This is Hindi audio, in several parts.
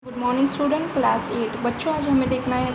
गुड मॉर्निंग स्टूडेंट क्लास 8 बच्चों आज हमें देखना है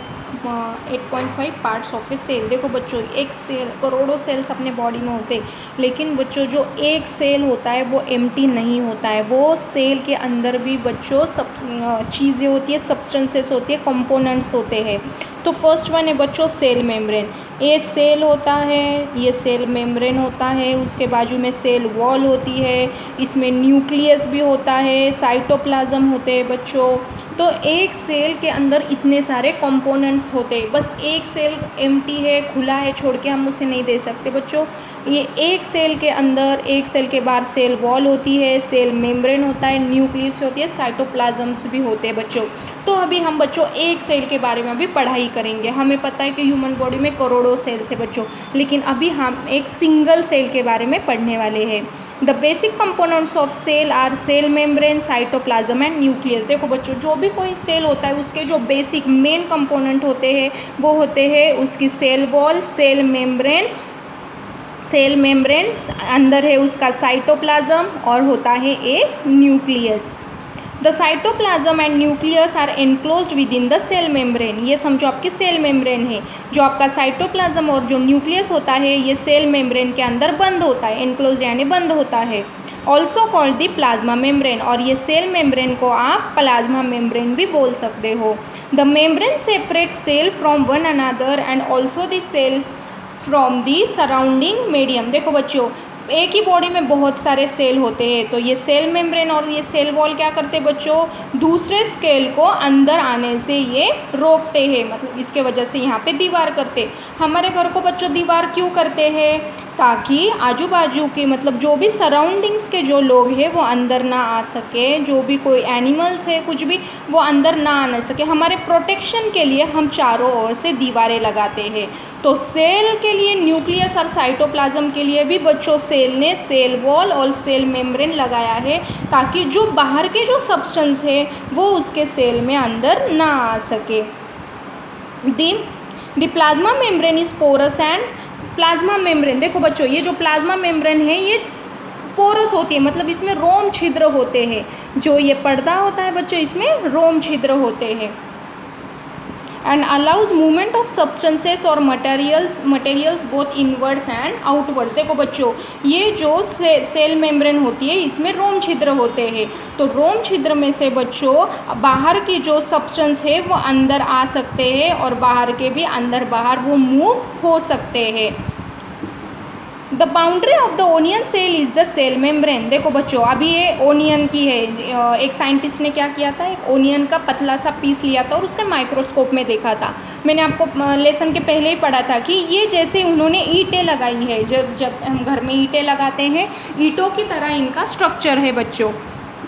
8.5 पार्ट्स ऑफ ए सेल। देखो बच्चों, एक सेल, करोड़ों सेल्स अपने बॉडी में होते हैं, लेकिन बच्चों जो एक सेल होता है वो एम्प्टी नहीं होता है। वो सेल के अंदर भी बच्चों सब चीज़ें होती है, सब्सटेंसेस होती है, कंपोनेंट्स होते हैं। तो फर्स्ट वन है बच्चों सेल मेम्ब्रेन। ये सेल होता है, ये सेल मेम्ब्रेन होता है, उसके बाजू में सेल वॉल होती है, इसमें न्यूक्लियस भी होता है, साइटोप्लाज्म होते हैं बच्चों। तो एक सेल के अंदर इतने सारे कंपोनेंट्स होते हैं। बस एक सेल एम्प्टी है, खुला है, छोड़ के हम उसे नहीं दे सकते बच्चों। ये एक सेल के अंदर, एक सेल के बाहर सेल वॉल होती है, सेल मेम्ब्रेन होता है, न्यूक्लियस होती है, साइटोप्लाज्म्स भी होते हैं बच्चों। तो अभी हम बच्चों एक सेल के बारे में अभी पढ़ाई करेंगे। हमें पता है कि ह्यूमन बॉडी में करोड़ों सेल्स है बच्चों, लेकिन अभी हम एक सिंगल सेल के बारे में पढ़ने वाले हैं। The basic components of cell are cell membrane, cytoplasm and nucleus. देखो बच्चों, जो भी कोई सेल होता है उसके जो बेसिक मेन कंपोनेंट होते हैं वो होते हैं उसकी सेल वॉल, सेल मेम्ब्रेन अंदर है उसका साइटोप्लाज्म और होता है एक nucleus. The cytoplasm and nucleus are enclosed within the cell membrane. ये समझो आपकी सेल मेम्ब्रेन है। जो आपका साइटोप्लाज्म और जो न्यूक्लियस होता है ये सेल मेम्ब्रेन के अंदर बंद होता है, एनक्लोज यानी बंद होता है। Also called the plasma membrane, और ये सेल मेम्ब्रेन को आप प्लाज्मा मेम्ब्रेन भी बोल सकते हो। The membrane separate cell from one another and also the cell from the surrounding medium. देखो बच्चों, एक ही बॉडी में बहुत सारे सेल होते हैं, तो ये सेल मेम्ब्रेन और ये सेल वॉल क्या करते हैं बच्चों, दूसरे सेल को अंदर आने से ये रोकते हैं। मतलब इसके वजह से यहाँ पे दीवार करते। हमारे घर को बच्चों दीवार क्यों करते हैं, ताकि आजू बाजू के मतलब जो भी सराउंडिंग्स के जो लोग हैं वो अंदर ना आ सके, जो भी कोई एनिमल्स है कुछ भी वो अंदर ना आने सके। हमारे प्रोटेक्शन के लिए हम चारों ओर से दीवारें लगाते हैं। तो सेल के लिए, न्यूक्लियस और साइटोप्लाज्म के लिए भी बच्चों सेल ने सेल वॉल और सेल मेम्ब्रेन लगाया है, ताकि जो बाहर के जो सब्सटेंस है वो उसके सेल में अंदर ना आ सके। The plasma membrane is porous and plasma membrane, देखो बच्चों, ये जो प्लाज्मा मेम्ब्रेन है ये पोरस होती है, मतलब इसमें रोम छिद्र होते हैं। जो ये पर्दा होता है बच्चों, इसमें रोम छिद्र होते हैं। And allows movement of substances और materials both inwards and outwards. देखो बच्चों, ये जो सेल मेम्ब्रेन होती है इसमें रोम छिद्र होते हैं। तो रोम छिद्र में से बच्चों बाहर की जो सब्सटेंस है वो अंदर आ सकते हैं और बाहर के भी अंदर बाहर वो मूव हो सकते हैं। The boundary of the onion cell is the cell membrane. देखो बच्चों, अभी ये ओनियन की है। एक साइंटिस्ट ने क्या किया था, एक ओनियन का पतला सा पीस लिया था और उसके माइक्रोस्कोप में देखा था। मैंने आपको लेसन के पहले ही पढ़ा था कि ये जैसे उन्होंने ईंटें लगाई है, जब हम घर में ईंटें लगाते हैं, ईंटों की तरह इनका स्ट्रक्चर है बच्चों।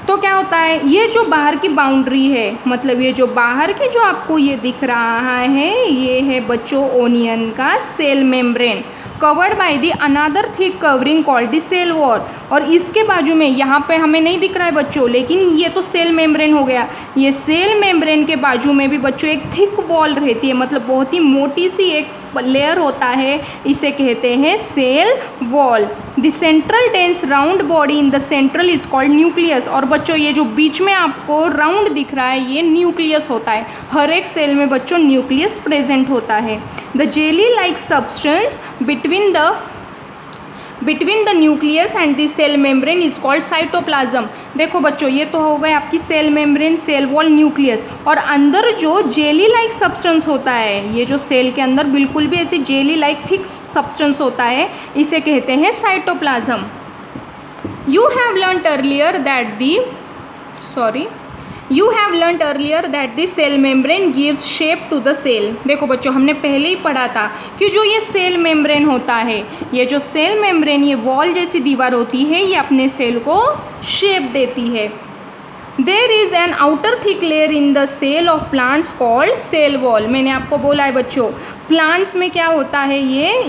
तो क्या होता है, ये जो बाहर की बाउंड्री है, मतलब ये जो बाहर के जो आपको ये दिख रहा है, ये है बच्चों ओनियन का cell membrane, covered by the another thick covering called the cell wall. और इसके बाजू में, यहाँ पे हमें नहीं दिख रहा है बच्चों, लेकिन ये तो सेल मेम्ब्रेन हो गया। ये सेल मेम्ब्रेन के बाजू में भी बच्चों एक थिक वॉल रहती है, मतलब बहुत ही मोटी सी एक लेयर होता है, इसे कहते हैं cell wall. The central dense round body in the central is called nucleus. और बच्चों, ये जो बीच में आपको राउंड दिख रहा है ये न्यूक्लियस होता है। हर एक सेल में बच्चों न्यूक्लियस प्रेजेंट होता है। The jelly like substance between the nucleus and the cell membrane is called cytoplasm. देखो बच्चों, ये तो हो गए आपकी cell membrane, cell wall, nucleus, और अंदर जो जेली लाइक सब्सटेंस होता है, ये जो सेल के अंदर बिल्कुल भी ऐसी जेली लाइक थिक सब्सटेंस होता है, इसे कहते हैं cytoplasm. You have learnt earlier that the cell membrane gives shape to the cell। देखो बच्चों, हमने पहले ही पढ़ा था कि जो ये सेल मेम्ब्रेन होता है, ये जो सेल मेम्ब्रेन, ये वॉल जैसी दीवार होती है, ये अपने सेल को शेप देती है। There is an outer thick layer in the cell of plants called cell wall. मैंने आपको बोला है बच्चों, प्लांट्स में क्या होता है,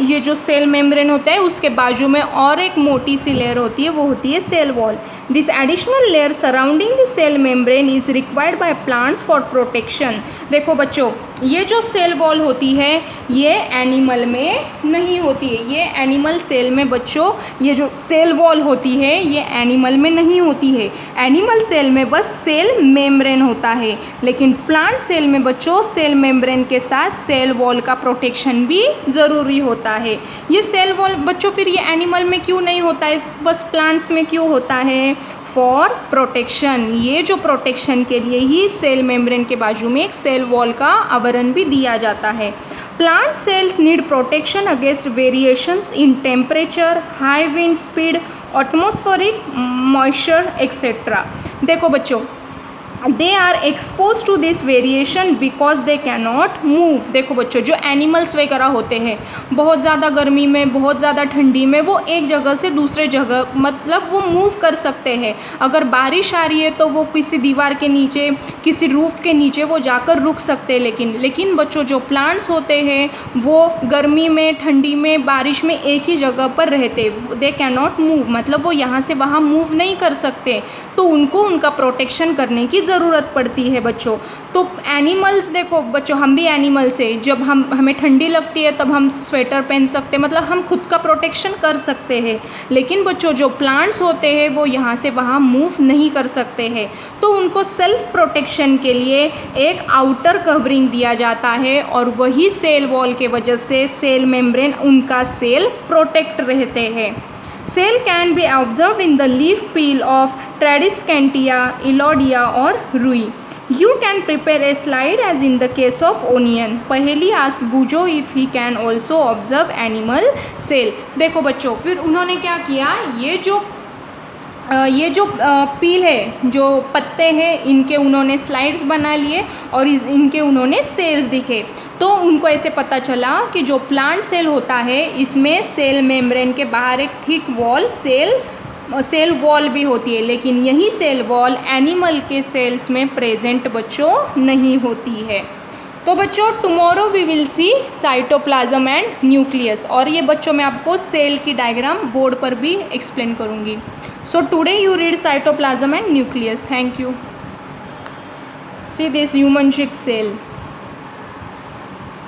ये जो सेल मेम्ब्रेन होता है उसके बाजू में और एक मोटी सी लेयर होती है, वो होती है cell wall. This additional layer surrounding the cell membrane is required by plants for protection. देखो बच्चों, ये जो सेल वॉल होती है ये एनिमल में नहीं होती है। ये एनिमल सेल में बच्चों, ये जो सेल वॉल होती है ये एनिमल में नहीं होती है। एनिमल सेल में बस बस सेल मेम्ब्रेन होता है। लेकिन प्लांट सेल में बच्चों सेल मेम्ब्रेन के साथ सेल वॉल का प्रोटेक्शन भी ज़रूरी होता है। ये सेल वॉल बच्चों फिर ये एनिमल में क्यों नहीं होता है, बस प्लांट्स में क्यों होता है? For protection. ये जो प्रोटेक्शन के लिए ही सेल मेम्ब्रेन के बाजू में एक सेल वॉल का आवरण भी दिया जाता है। Plant cells need protection against variations in temperature, high wind speed, atmospheric moisture etcetera. देखो बच्चों, they are expose to this variation because they can not move. देखो बच्चों, जो एनिमल्स वगैरह होते हैं बहुत ज़्यादा गर्मी में, बहुत ज़्यादा ठंडी में वो एक जगह से दूसरे जगह मतलब वो मूव कर सकते हैं। अगर बारिश आ रही है तो वो किसी दीवार के नीचे, किसी रूफ के नीचे वो जाकर रुक सकते हैं। लेकिन बच्चों जो प्लांट्स होते हैं वो गर्मी में, ठंडी में, बारिश में एक ही जगह पर रहते, दे कैन नॉट मूव, मतलब वो यहाँ से वहाँ मूव नहीं कर सकते, तो उनको उनका प्रोटेक्शन करने की ज़रूरत पड़ती है बच्चों। तो एनिमल्स, देखो बच्चों, हम भी एनिमल्स है, जब हमें ठंडी लगती है तब हम स्वेटर पहन सकते हैं, मतलब हम खुद का प्रोटेक्शन कर सकते हैं। लेकिन बच्चों जो प्लांट्स होते हैं वो यहाँ से वहाँ मूव नहीं कर सकते हैं, तो उनको सेल्फ प्रोटेक्शन के लिए एक आउटर कवरिंग दिया जाता है और वही सेल वॉल के वजह से सेल मेम्ब्रेन उनका सेल प्रोटेक्ट रहते हैं। Cell can be observe in the leaf peel of tradescantia, elodea और रुई। You can prepare a slide as in the case of onion. पहेली asked Bujo if he can also observe animal cell. देखो बच्चों, फिर उन्होंने क्या किया, ये जो पील है, जो पत्ते हैं, इनके उन्होंने स्लाइड्स बना लिए और इनके उन्होंने सेल्स दिखे। तो उनको ऐसे पता चला कि जो प्लांट सेल होता है इसमें सेल मेम्ब्रेन के बाहर एक थिक वॉल सेल वॉल भी होती है, लेकिन यही सेल वॉल एनिमल के सेल्स में प्रेजेंट बच्चों नहीं होती है। तो बच्चों tomorrow we will see cytoplasm and nucleus, और ये बच्चों मैं आपको सेल की डायग्राम बोर्ड पर भी एक्सप्लेन करूँगी। So today you read cytoplasm and nucleus. Thank you. See this human शिक सेल।